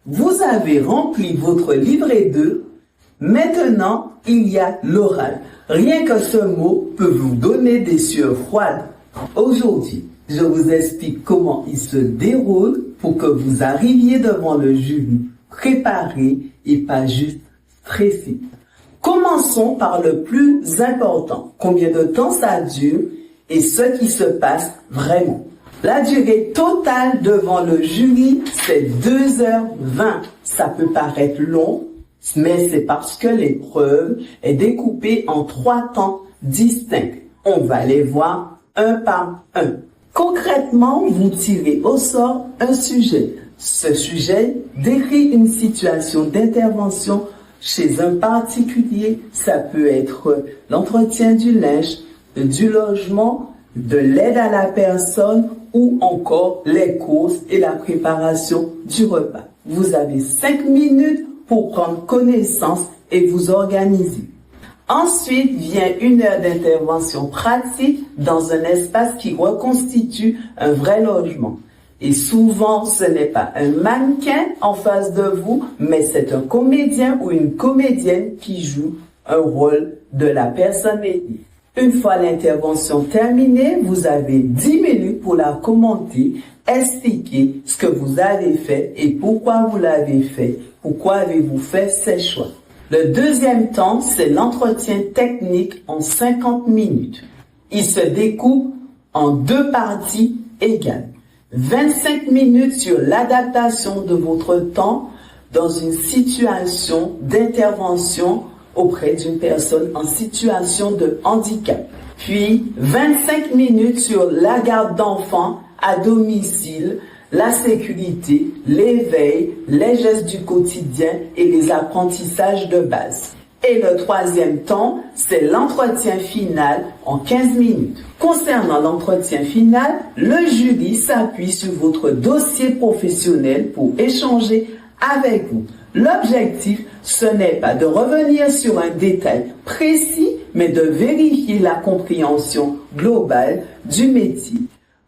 Vous avez rempli votre livret 2. Maintenant, il y a l'oral. Rien que ce mot peut vous donner des sueurs froides. Aujourd'hui, je vous explique comment il se déroule pour que vous arriviez devant le jury préparé et pas juste stressé. Commençons par le plus important. Combien de temps ça dure et ce qui se passe vraiment. La durée totale devant le jury, c'est 2h20. Ça peut paraître long, mais c'est parce que l'épreuve est découpée en 3 temps distincts. On va les voir un par un. Concrètement, vous tirez au sort un sujet. Ce sujet décrit une situation d'intervention chez un particulier. Ça peut être l'entretien du linge, du logement, de l'aide à la personne ou encore les courses et la préparation du repas. Vous avez 5 minutes pour prendre connaissance et vous organiser. Ensuite vient 1 heure d'intervention pratique dans un espace qui reconstitue un vrai logement. Et souvent, ce n'est pas un mannequin en face de vous, mais c'est un comédien ou une comédienne qui joue un rôle de la personne aidée. Une fois l'intervention terminée, vous avez 10 minutes pour la commenter, expliquer ce que vous avez fait et pourquoi vous l'avez fait, pourquoi avez-vous fait ces choix. Le deuxième temps, c'est l'entretien technique en 50 minutes. Il se découpe en 2 parties égales. 25 minutes sur l'adaptation de votre temps dans une situation d'intervention auprès d'une personne en situation de handicap. Puis 25 minutes sur la garde d'enfants à domicile, la sécurité, l'éveil, les gestes du quotidien et les apprentissages de base. Et le troisième temps, c'est l'entretien final en 15 minutes. Concernant l'entretien final, le jury s'appuie sur votre dossier professionnel pour échanger avec vous. L'objectif, ce n'est pas de revenir sur un détail précis, mais de vérifier la compréhension globale du métier.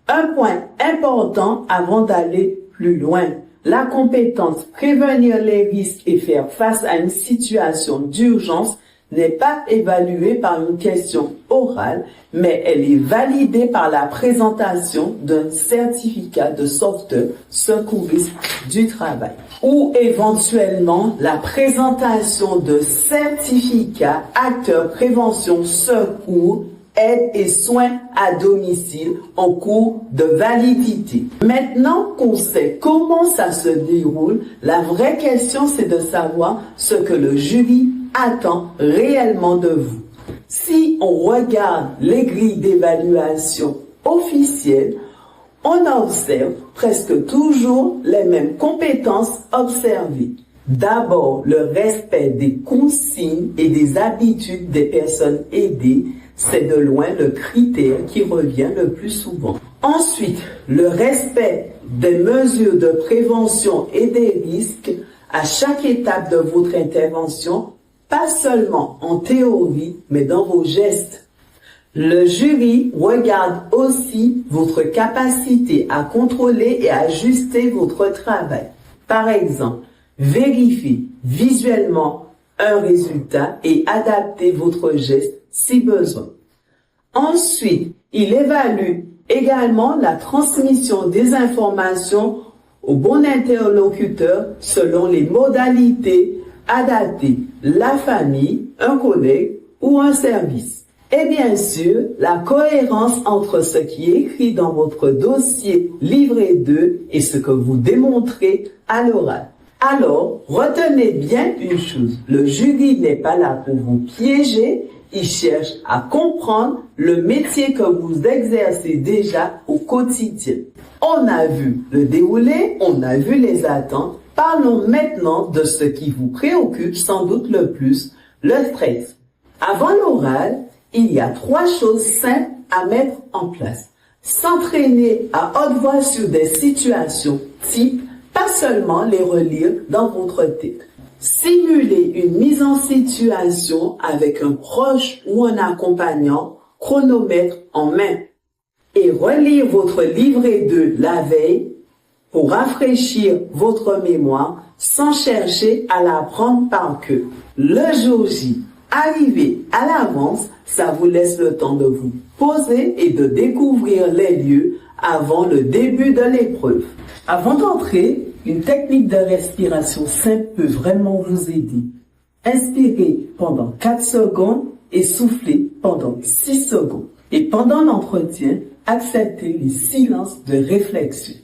Un point important avant d'aller plus loin, la compétence prévenir les risques et faire face à une situation d'urgence n'est pas évaluée par une question orale, mais elle est validée par la présentation d'un certificat de sauveteur secouriste du travail ou éventuellement la présentation de certificats acteurs prévention secours aide et soins à domicile en cours de validité. Maintenant qu'on sait comment ça se déroule, la vraie question c'est de savoir ce que le jury attend réellement de vous. Si on regarde les grilles d'évaluation officielles, on observe presque toujours les mêmes compétences observées. D'abord, le respect des consignes et des habitudes des personnes aidées, c'est de loin le critère qui revient le plus souvent. Ensuite, le respect des mesures de prévention et des risques à chaque étape de votre intervention, pas seulement en théorie, mais dans vos gestes. Le jury regarde aussi votre capacité à contrôler et ajuster votre travail. Par exemple, vérifiez visuellement un résultat et adaptez votre geste si besoin. Ensuite, il évalue également la transmission des informations au bon interlocuteur selon les modalités adaptées, la famille, un collègue ou un service. Et bien sûr, la cohérence entre ce qui est écrit dans votre dossier livret 2 et ce que vous démontrez à l'oral. Alors, retenez bien une chose, le jury n'est pas là pour vous piéger, il cherche à comprendre le métier que vous exercez déjà au quotidien. On a vu le déroulé, on a vu les attentes, parlons maintenant de ce qui vous préoccupe sans doute le plus, le stress. Avant l'oral, il y a 3 choses simples à mettre en place. S'entraîner à haute voix sur des situations type, pas seulement les relire dans votre tête. Simuler une mise en situation avec un proche ou un accompagnant, chronomètre en main. Et relire votre livret 2 la veille pour rafraîchir votre mémoire sans chercher à l'apprendre par cœur. Le jour J, arrivé à l'avance, ça vous laisse le temps de vous poser et de découvrir les lieux avant le début de l'épreuve. Avant d'entrer, une technique de respiration simple peut vraiment vous aider. Inspirez pendant 4 secondes et soufflez pendant 6 secondes. Et pendant l'entretien, acceptez les silences de réflexion.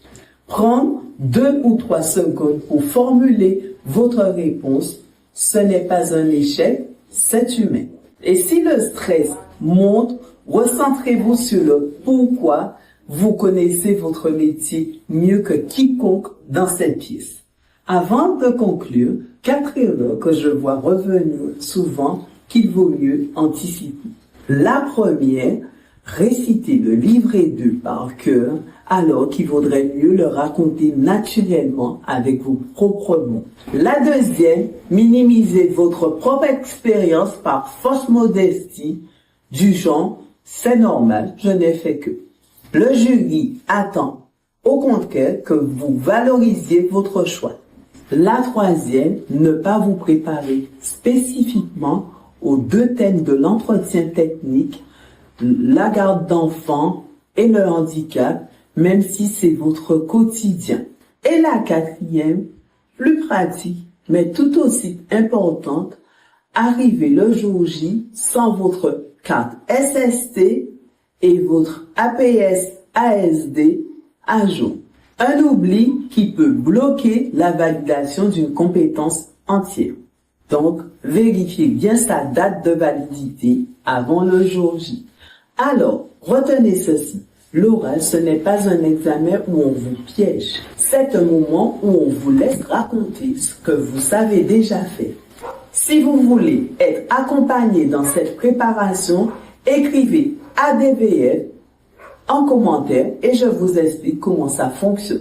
Prendre 2 ou 3 secondes pour formuler votre réponse, ce n'est pas un échec, c'est humain. Et si le stress monte, recentrez-vous sur le pourquoi. Vous connaissez votre métier mieux que quiconque dans cette pièce. Avant de conclure, 4 erreurs que je vois revenir souvent qu'il vaut mieux anticiper. La première, réciter le livret 2 par cœur alors qu'il vaudrait mieux le raconter naturellement avec vos propres mots. La deuxième, minimiser votre propre expérience par fausse modestie du genre « c'est normal, je n'ai fait que ». Le jury attend au contraire que vous valorisiez votre choix. La troisième, ne pas vous préparer spécifiquement aux 2 thèmes de l'entretien technique, la garde d'enfants et le handicap, même si c'est votre quotidien. Et la quatrième, plus pratique, mais tout aussi importante, arriver le jour J sans votre carte SST et votre APS-ASD à jour. Un oubli qui peut bloquer la validation d'une compétence entière. Donc, vérifiez bien sa date de validité avant le jour J. Alors, retenez ceci. L'oral, ce n'est pas un examen où on vous piège. C'est un moment où on vous laisse raconter ce que vous savez déjà faire. Si vous voulez être accompagné dans cette préparation, écrivez ADVF en commentaire et je vous explique comment ça fonctionne.